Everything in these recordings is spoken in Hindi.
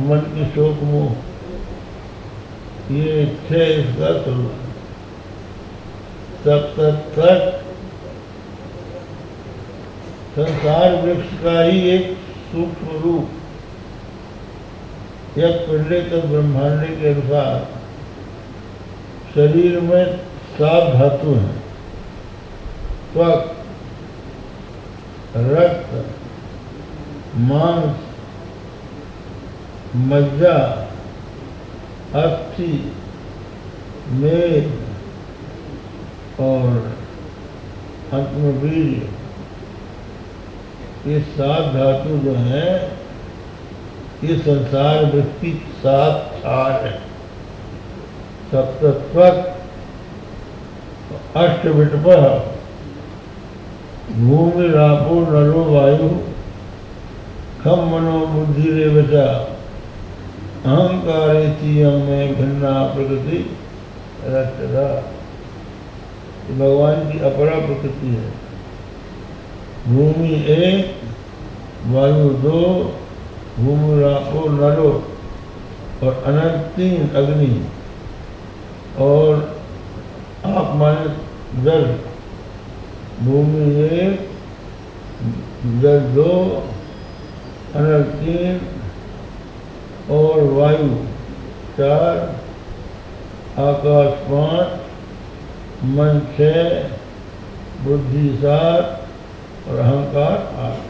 मन की शोक मोह, ये थे इसका स्वरूप। सप्तक संसार वृक्ष का ही एक सूक्ष्म रूप, यह पिंडे तक ब्रह्मांड के अनुसार शरीर में 7 धातु हैं। त्वक, रक्त, मांस, मज्जा, अस्थि, मेद और अंत में वीर्य। ये 7 धातु जो हैं, ये संसार वृत्ति 7 क्षार है। सप्तत्वक, अष्टविटपः, भूमि रापो नलो वायु, खम मनो बुद्धि रेवचा, अहंकारेति में भिन्ना प्रकृति रचना। भगवान की अपरा प्रकृति है। भूमि 1, वायु 2, भूमि रापो नलो और अनंत 3 अग्नि, और आप माने जल। भूमि 1, जल 2, अनंत 3 और वायु 4, आकाश 5, मन 6, बुद्धि 7 और अहंकार 8।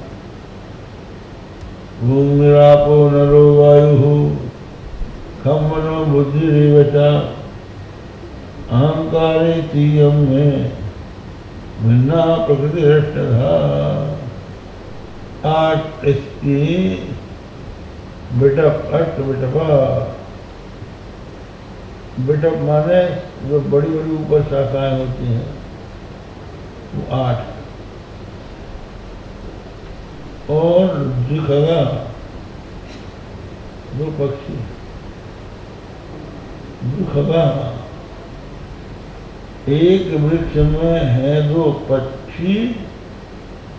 भूमिरापो नरो वायु, खम मनो बुद्धि रेवचा, अहंकारे तीयम में भिन्ना प्रकृति रष्टधा। 8 इसकी बिटप, अष्ट बिटपा। बिटप माने जो बड़ी बड़ी ऊपर शाखाएं होती हैं, वो 8। और जिखगा 2 पक्षी, जिखगा। एक वृक्ष में है 2 पक्षी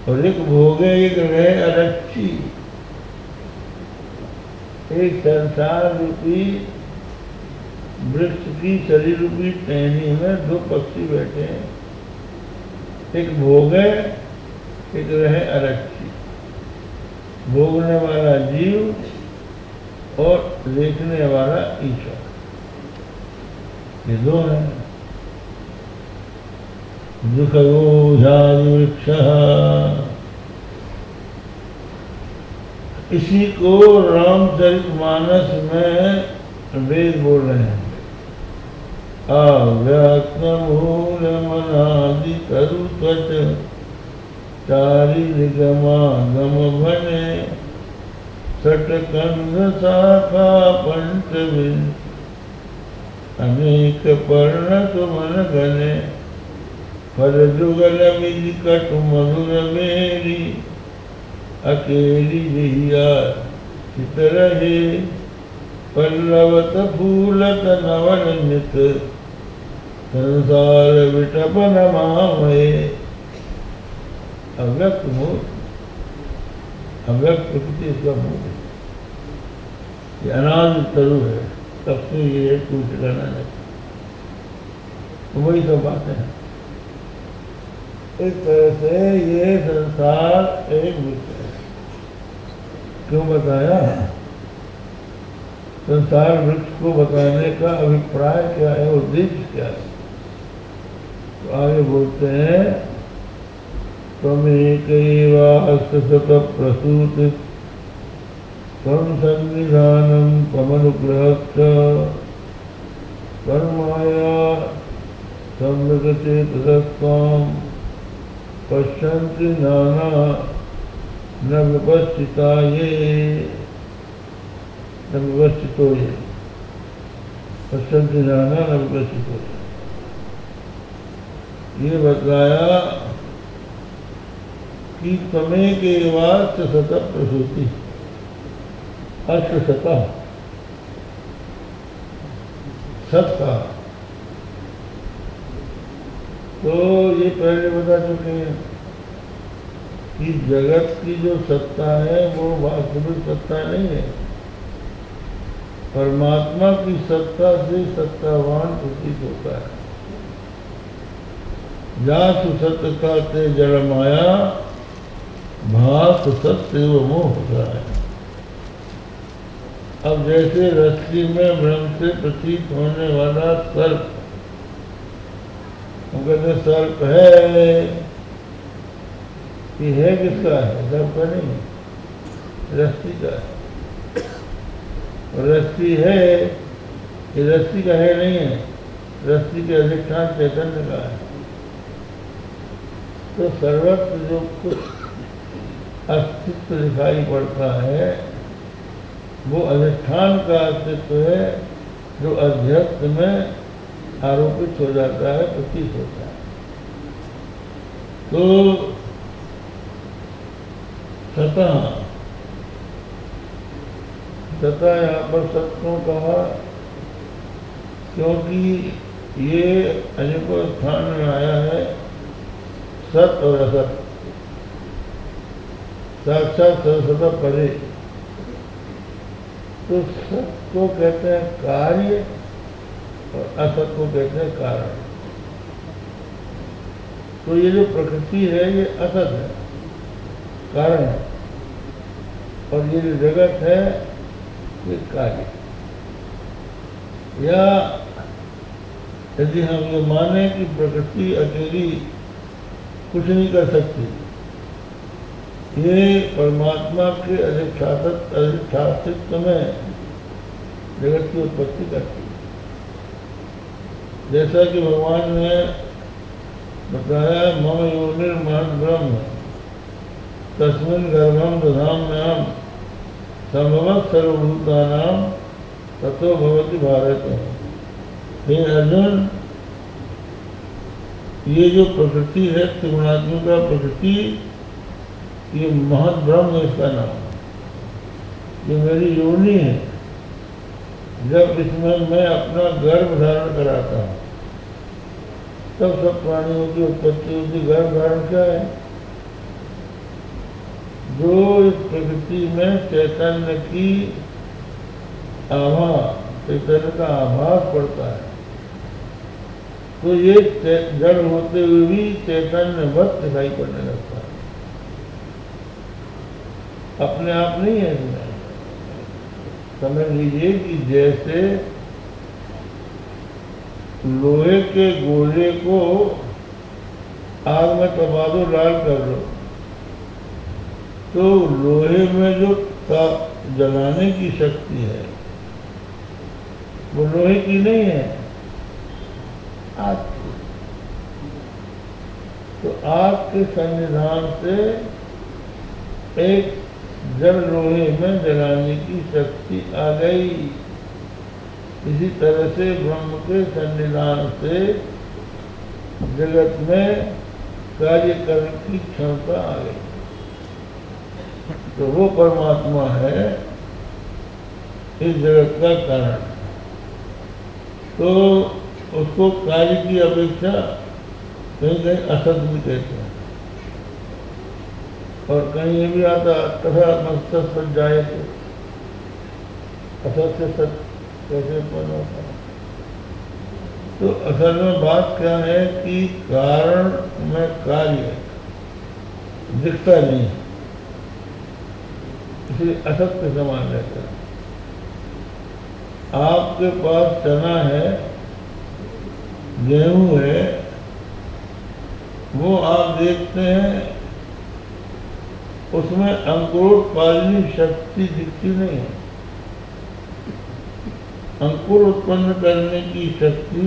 और एक भोगे, एक रहे अरक्षी। एक संसार रूपी वृक्ष की शरीर रूपी टहनी में 2 पक्षी बैठे हैं, एक भोगे, एक रहे अरक्षी। भोगने वाला जीव और देखने वाला ईश्वर, ये 2 हैं। दुखयो झादि वृक्ष। इसी को रामचरितमानस में वेद बोल रहे हैं। अव्यक्त मूल मनादि तरु त्वच, चारि निगमागम बने, सटकंद शाखा पंचविंश, अनेक पर्ण सुमन घने, फल जुगल मिल कटु मधुर मेरी, अकेली जिया चित रहे, पल्लवत फूलत नवन नित, संसार विटपन मामये। अव्यक्त मूल, अव्यक्त प्रकृति इसका मूल है। ये अनादि तरु है, तब से ये कोई ठिकाना नहीं। वही सब बातें हैं। इस तरह से ये संसार एक वृक्ष है। क्यों बताया? संसार वृक्ष को बताने का अभिप्राय क्या है, उद्देश्य क्या है? तो आगे बोलते हैं, त्वमेकैवास्य सतः प्रसूति, त्वं सन्निधानं त्वमनुग्रहश्च, त्वन्माया सम्यक्चेतसस्त्वां पश्यन्ति नाना न विपश्चिता ये, न विपश्चितो ये, पश्यन्ति नाना न विपश्चितो ये बतलाया कि त्वमेकैवास्य सतः प्रसूति, अष्टशतः सत्ता। तो ये पहले बता चुके हैं कि जगत की जो सत्ता है वो वास्तविक सत्ता नहीं है, परमात्मा की सत्ता से सत्तावान प्रतीत होता है। जासु सत्य का ते जड़ माया भास सत्य वो मोह होता है। अब जैसे रस्सी में भ्रम से प्रतीत होने वाला सर्प, हम कहते हैं सर्प है, ये है किसका है? सर्प का नहीं, रस्सी का है। और रस्सी है, ये रस्सी का है नहीं है, रस्सी के अधिष्ठान चैतन्य का है। तो सर्वत्र जो कुछ अस्तित्व दिखाई पड़ता है वो अधिष्ठान का अस्तित्व है, जो अध्यात्म में आरोपित हो जाता है, प्रतीत होता है। तो सतः यहाँ पर सत्यों कहा, क्योंकि ये अनेकों स्थान में आया है सत और असत, साक्षात सतः परे। तो सत को कहते हैं कार्य और असत को कहते हैं कारण। तो ये जो प्रकृति है ये असत है, कारण है, और ये जो जगत है ये कार्य। या यदि हम ये माने कि प्रकृति अकेली कुछ नहीं कर सकती, ये परमात्मा के अधिष्ठातित्व में जगत की उत्पत्ति करती है। जैसा कि भगवान ने बताया, मम योनिर्महद् ब्रह्म तस्मिन् गर्भं दधाम्यहम् संभवतः सर्वभूतानां ततो भवति भारत। हे अर्जुन, ये जो प्रकृति है त्रिगुणात्मिका प्रकृति, ये महत् ब्रह्म है, इसका नाम, ये मेरी योनि है। जब इसमें मैं अपना गर्भ धारण कराता हूँ तब सब प्राणियों की उत्पत्ति होती। गर्भ धारण क्या है? जो इस प्रकृति में चैतन्य की आभा, चैतन्य का आभास पड़ता है, तो ये जड़ होते हुए भी चैतन्यवत दिखाई पड़ने लगता है, अपने आप नहीं है इसमें। समझ लीजिए कि जैसे लोहे के गोले को आग में तपा दो, लाल कर दो, तो लोहे में जो जलाने की शक्ति है वो लोहे की नहीं है, आग की। तो आग के सन्निधान से एक जड़ लोहे में जलाने की शक्ति आ गई। इसी तरह से ब्रह्म के सन्निधान से जगत में कार्य करने की क्षमता आ गई। तो वो परमात्मा है इस जगत का कारण। तो उसको कार्य की अपेक्षा कहीं कहीं असत भी कहते हैं, और कहीं ये भी आता तथा मस्त सत जाए, तो असत से सत कैसे उत्पन्न होता है? तो असल में बात क्या है कि कारण में कार्य दिखता नहीं है, इसलिए असत के समान रहता है। आपके पास चना है, गेहूं है, वो आप देखते हैं उसमें अंकुरोत्पादनी शक्ति दिखती नहीं है। अंकुर उत्पन्न करने की शक्ति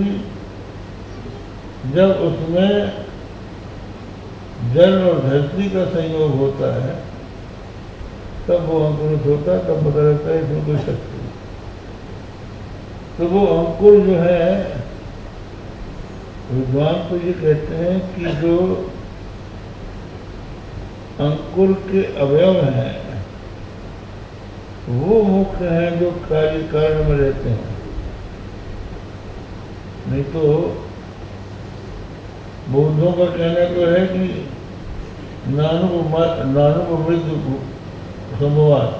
जब उसमें जल और धरती का संयोग होता है तब वो अंकुरित होता है, तब पता लगता है इसमें कोई शक्ति नहीं। तो वो अंकुर जो है, विद्वान तो ये कहते हैं कि जो अंकुर के अवयव हैं वो मुख्य हैं जो कार्य कारण में रहते हैं। नहीं तो बौद्धों का कहना तो है कि नानुपमृत संभवात,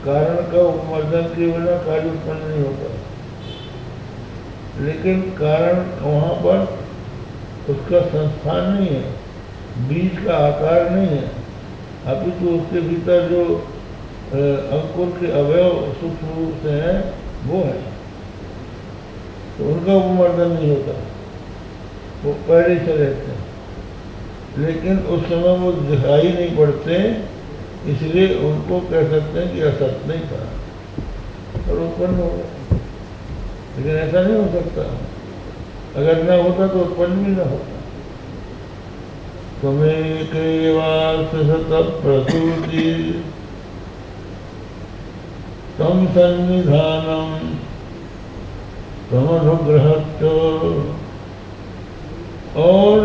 कारण का उपमर्दन के बिना कार्य उत्पन्न नहीं होता, लेकिन कारण वहाँ पर उसका संस्थान नहीं है, बीज का आकार नहीं है, अपितु उसके भीतर जो अंकुर के अवयव सूक्ष्म रूप से हैं वो है, तो उनका उपमर्दन नहीं होता, वो पहले से रहते हैं, लेकिन उस समय वो दिखाई नहीं पड़ते, इसलिए उनको कह सकते हैं कि असत नहीं था और उत्पन्न हो गया। लेकिन ऐसा नहीं हो सकता, अगर न होता तो उत्पन्न भी न होता। त्वमेकैवास्य सतः प्रसूति त्वं सन्निधानं त्वमनुग्रहश्च, और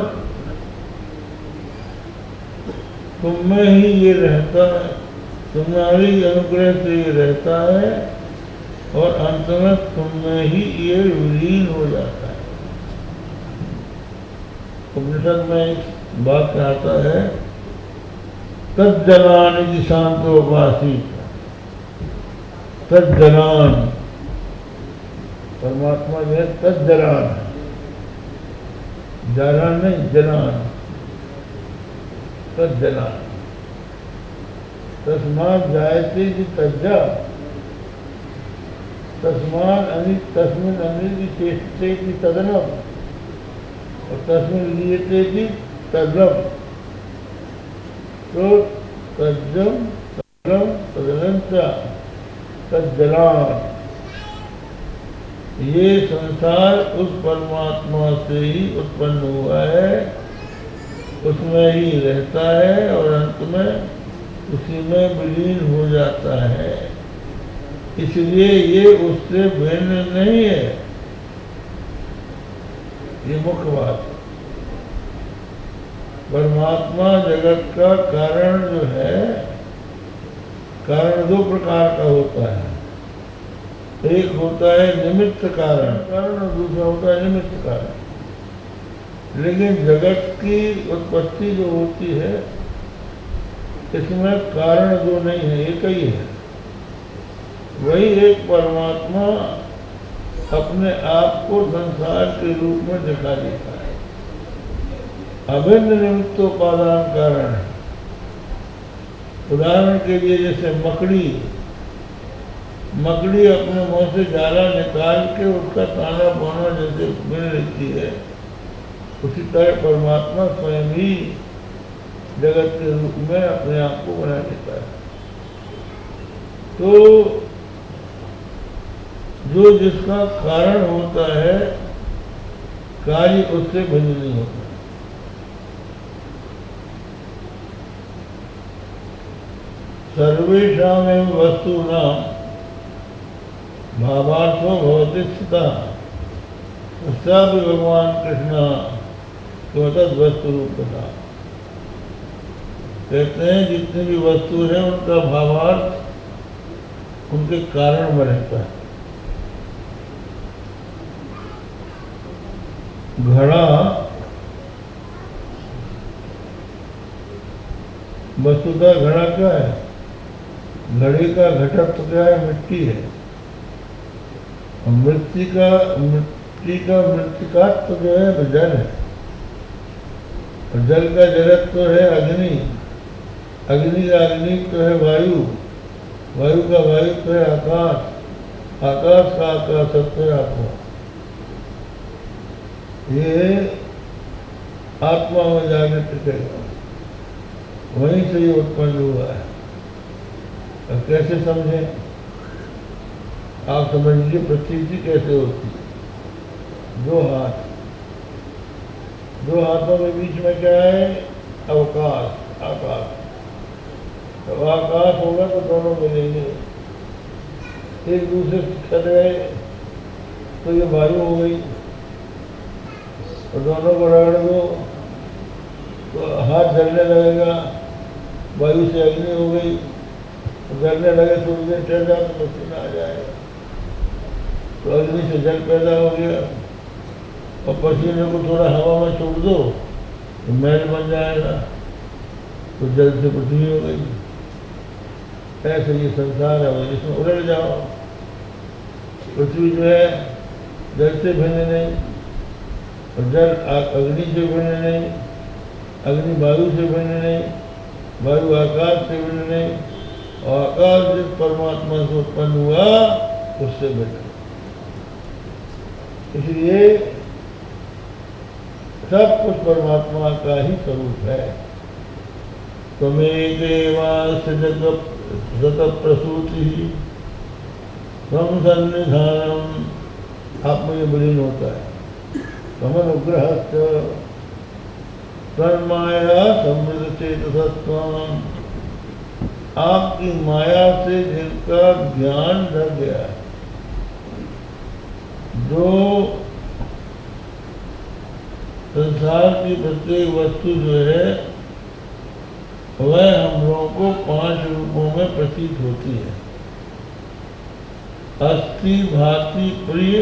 तुम में ही ये रहता है, तुम्हारी अनुग्रह से ये रहता है, और अंत में तुम में ही ये विलीन हो जाता है। उपनिषद में एक वाक्य आता है, तज्जलान शांतोपासी, तज्जलान, परमात्मा जो है तज्जलान है, जालान नहीं जलान, तज्जलान, तस्मात् जायते कि तज्जा, तस्मात् अनित तस्मिन् अनिति चेष्टते कि तदनम, और तस्मिन् लीयते कि तद्रम, तो तज्जम तद्रम तदनंचा तज्जलान, ये संसार उस परमात्मा से ही उत्पन्न हुआ है, उसमें ही रहता है और अंत में उसी में विलीन हो जाता है, इसलिए ये उससे भिन्न नहीं है। ये मुख्य बात है। परमात्मा जगत का कारण जो है, कारण दो प्रकार का होता है, एक होता है निमित्त कारण और दूसरा होता है निमित्त कारण। लेकिन जगत की उत्पत्ति जो होती है इसमें कारण जो नहीं है, एक ही है, वही एक परमात्मा अपने आप को संसार के रूप में दिखा देता है। अभिन्न निमित्तोपादान कारण है। उदाहरण के लिए जैसे मकड़ी अपने मुंह से जाला निकाल के उसका ताना बाना जैसे मिल लेती है, उसी तरह परमात्मा स्वयं ही जगत के रूप में अपने आप को बना देता है। तो जो जिसका कारण होता है, कार्य उससे भिन्न नहीं होता। सर्वेषां एव वस्तूनां भावार्थो भवति स्थितः, तस्यापि भगवान कृष्ण तद वस्तु रूपता। कहते हैं जितनी भी वस्तु है उनका भावार्थ उनके कारण में रहता है। घड़ा वस्तुतः घड़ा क्या है? घड़े का घटक तो क्या है? मिट्टी है। और मिट्टी का मृत्तिकात्व जो है वो जल है, और जल का जलत्व तो है अग्नि, अग्नि का अग्नित्व तो है वायु, वायु का वायुत्व तो है आकाश, आकाश का आकाशत्व है आत्मा। ये आत्मा में जाने टिकेगा, वहीं से ये उत्पन्न हुआ है। अब कैसे समझें? आप समझ लीजिए प्रतीति कैसे होती है। दो हाथों के बीच में क्या है? अवकाश, आकाश। तो आकाश होगा तो दोनों मिलेंगे, एक दूसरे से छट गए तो ये वायु हो गई, और दोनों को रगड़ दो तो हाथ जलने लगेगा, वायु से अग्नि हो गई, जलने लगे थोड़ी देर ठहर जाओ तो पसीना आ जाएगा, तो अग्नि से जल पैदा हो गया, और पसीने को थोड़ा हवा में छोड़ दो तो मैल बन जाएगा, तो जल से पृथ्वी हो गई। ऐसे ये संसार है, इसमें उलझ जाओ। पृथ्वी जो है जल से भिन्न नहीं, और जल अग्नि से भिन्न नहीं, अग्नि वायु से भिन्न नहीं, वायु आकाश से भिन्न नहीं, और आकाश जिस परमात्मा से उत्पन्न हुआ उससे भिन्न। इसलिए सब कुछ परमात्मा का ही स्वरूप है। त्वमेकैवास्य प्रसूति त्वं सन्निधानम, आप में विलीन होता है। त्वमनुग्रहश्च तन्माया समृद्ध चेतसत्वम, आपकी माया से जिनका ज्ञान ढल गया है, जो संसार की प्रत्येक वस्तु जो है वह हम लोगों को 5 रूपों में प्रतीत होती है। अस्थि, भाति, प्रिय,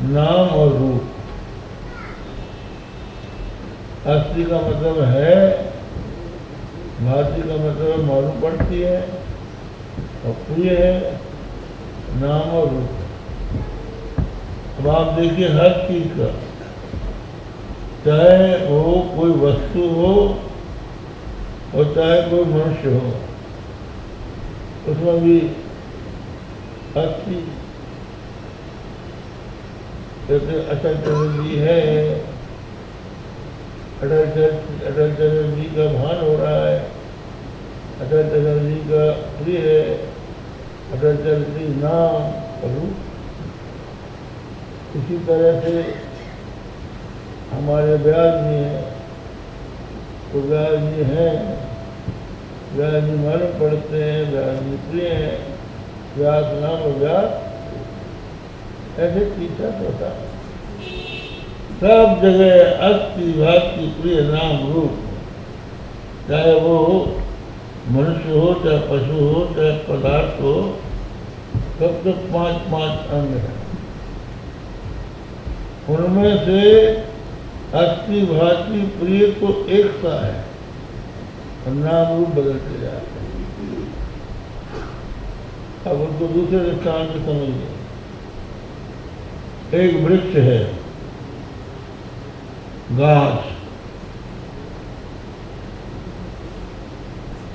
नाम और रूप। अस्थि का मतलब है, भाति का मतलब मालूम पड़ती है, और प्रिय है नाम और रूप। अब आप देखिए हर चीज का, चाहे वो कोई वस्तु हो और चाहे कोई मनुष्य हो, उसमें भी अस्थि। जैसे अटल टनल जी है, अटल टनल जी का भान हो रहा है, अटल टनल जी का प्रिय है, अटल टनल जी नाम और रूप। इसी तरह से हमारे व्यास जी हैं, तो व्यास जी हैं, व्यास जी मालूम पड़ते हैं, व्यास जी प्रिय हैं, व्यास नाम और व्यास, ऐसे तीसरा होता है। सब जगह अस्थि, भाति, प्रिय, नाम, रूप, चाहे वो मनुष्य हो, चाहे पशु हो, चाहे पदार्थ हो, सब तो 5 अंग हैं। उनमें से अस्थि, भाति, प्रिय तो एक सा है, और नाम रूप बदलते जाते हैं। अब उनको दूसरे दृष्टांत से समझिए। एक वृक्ष है, गाछ,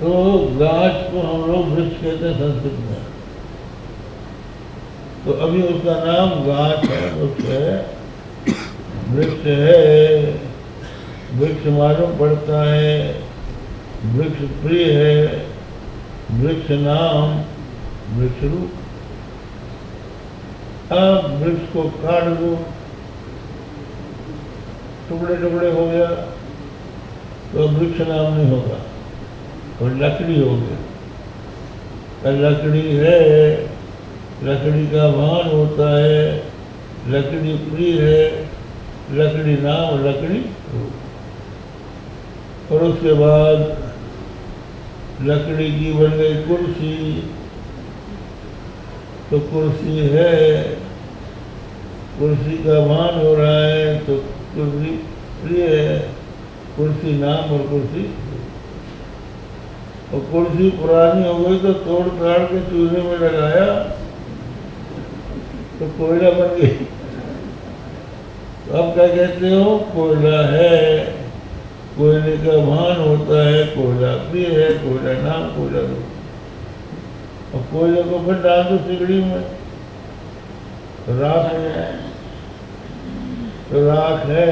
तो गाछ को हम लोग वृक्ष कहते हैं संस्कृत में। तो अभी उसका नाम गाछ है, वृक्ष है, वृक्ष है, वृक्ष मालूम पड़ता है, वृक्ष प्रिय है, वृक्ष नाम, वृक्ष रूप। अब वृक्ष को काट दो, टुकड़े टुकड़े हो गया, तो वृक्ष नाम नहीं होगा, और लकड़ी हो गया। लकड़ी है, लकड़ी का भान होता है, लकड़ी प्रिय है, लकड़ी नाम, लकड़ी रूप। और उसके बाद लकड़ी की बन गई कुर्सी, तो कुर्सी है, कुर्सी का भान हो रहा है, तो कुर्सी प्रिय है, कुर्सी नाम और कुर्सी। और कुर्सी पुरानी हो गई तो तोड़ ताड़ के चूल्हे में लगाया तो कोयला बन गई। तो अब क्या कहते हो, कोयला है, कोयले का भान होता है, कोयला प्रिय है, कोयला नाम, कोयला रूप। और कोयले को फिर डाल दो सिगड़ी में, तो राख है, तो राख है,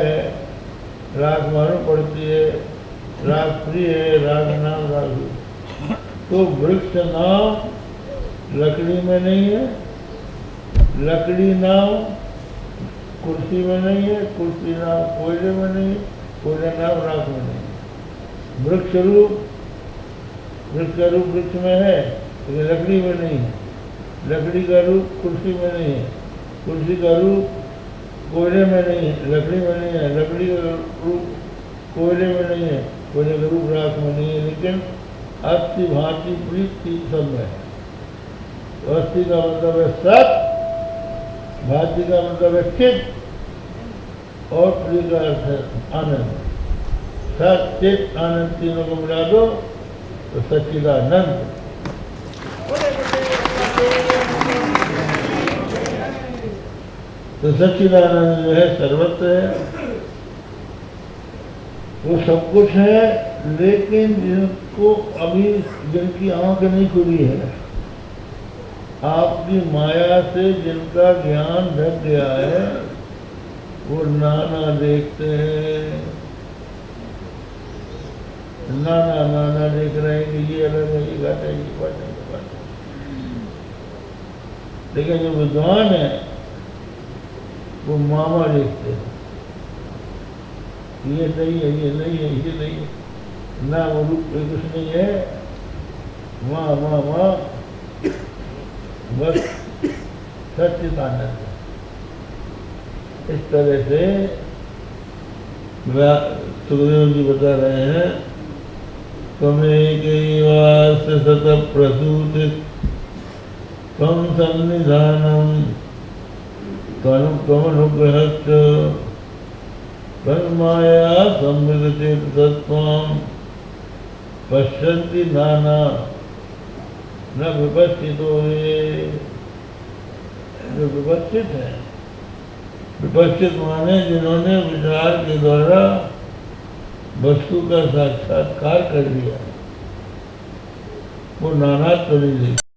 राख मालूम पड़ती है, राख प्रिय है, राख नाम, राख रूप। तो वृक्ष नाम लकड़ी में नहीं है, लकड़ी नाम कुर्सी में नहीं है, कुर्सी नाम कोयले में नहीं है, कोयला नाम राख में नहीं है। वृक्ष रूप, वृक्ष का रूप वृक्ष में है, लेकिन लकड़ी में नहीं है। लकड़ी का रूप कुर्सी में नहीं है, कुर्सी का रूप कोयले में नहीं है, लकड़ी में नहीं है, लकड़ी का रूप कोयले में नहीं है, कोयले का रूप राख में नहीं है। लेकिन अस्थि, भांति, प्रीति सब में है। अस्थि का मतलब है सत, भांति का मतलब है चित्त, और प्रिय का अर्थ है आनंद। सत, चित्त, आनंद तीनों को मिला दो तो सच्चिदानंद। तो सच्चिदानंद जो है सर्वत्र है, वो सब कुछ है, लेकिन जिनको अभी जिनकी आंख नहीं खुली है, आपकी माया से जिनका ज्ञान ढक गया है, वो नाना देखते हैं, नाना नाना देख रहे हैं कि ये अलग है, ये घट है, ये बात है, ये बात है। लेकिन जो विद्वान है वो मामा देखते हैं, ये नहीं है, ये नहीं है, ये नहीं है, ना वो रूप कुछ नहीं है, माँ माँ माँ बस सच्चिदानंद। इस तरह से सुखदेव जी बता रहे हैं, त्वमेकैवास्य सतः प्रसूतिः त्वं सन्निधानं त्वमनुग्रहश्च तन्माया संविगचितत्वां पश्यन्ति नाना न विपश्चितो ये। जो विपश्चित है, विपश्चित माने जिन्होंने विचार के द्वारा वस्तु का साक्षात्कार कर लिया, वो नानात्व नहीं देखते।